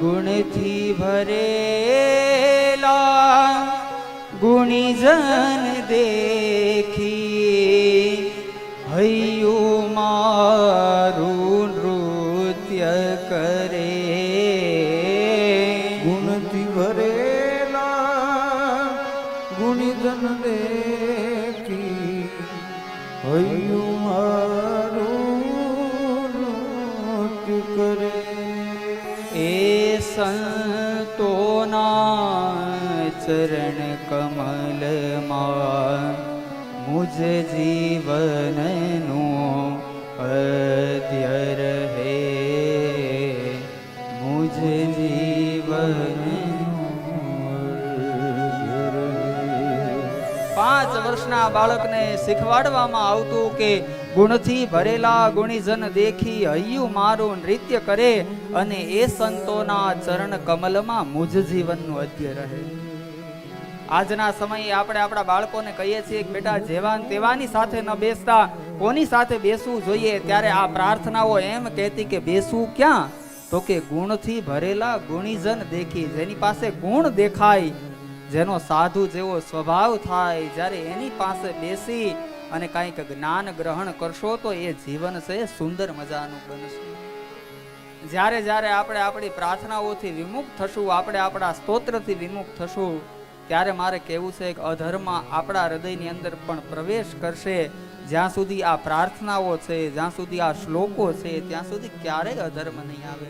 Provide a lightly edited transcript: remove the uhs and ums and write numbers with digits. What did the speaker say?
ગુણથી ભરેલા ગુણીજન દેખી હૈયું મારું નૃત્ય કરે. ગુણથી ભરેલા ગુણીજન દેખી હૈયું મારું નૃત્ય કરે. એ સંતોના ચરણ કમલમાં મુજ જીવનનું અધ્ય રહે. મુજ જીવનનું 5 વર્ષના બાળકને શીખવાડવામાં આવતું કે ગુણથી ભરેલા ગુણીજન દેખી હૈયું મારું નૃત્ય કરે અને એ સંતોના ચરણ કમલમાં મુજ જીવનનું અધ્ય રહે. આજના સમયે આપણે આપણા બાળકોને કહીએ છીએ કે બેટા જેવાન તેવાની સાથે ન બેસતા, કોની સાથે બેસવું જોઈએ? ત્યારે આ પ્રાર્થનાઓ એમ કહેતી કે બેસવું ક્યાં? તો કે ગુણથી ભરેલા ગુણીજન દેખી, જેની પાસે ગુણ દેખાય, જેનો સાધુ જેવો સ્વભાવ થાય, જ્યારે એની પાસે બેસી અને કંઈક જ્ઞાન ગ્રહણ કરશો તો એ જીવન છે સુંદર મજાનું બનશે. જ્યારે જ્યારે આપણે આપણી પ્રાર્થનાઓથી વિમુખ થશું, આપણે આપણા સ્તોત્રથી વિમુખ થશું, ત્યારે મારે કહેવું છે કે અધર્મ આપણા હૃદયની અંદર પણ પ્રવેશ કરશે. જ્યાં સુધી આ પ્રાર્થનાઓ છે, જ્યાં સુધી આ શ્લોકો છે, ત્યાં સુધી ક્યારેય અધર્મ નહીં આવે.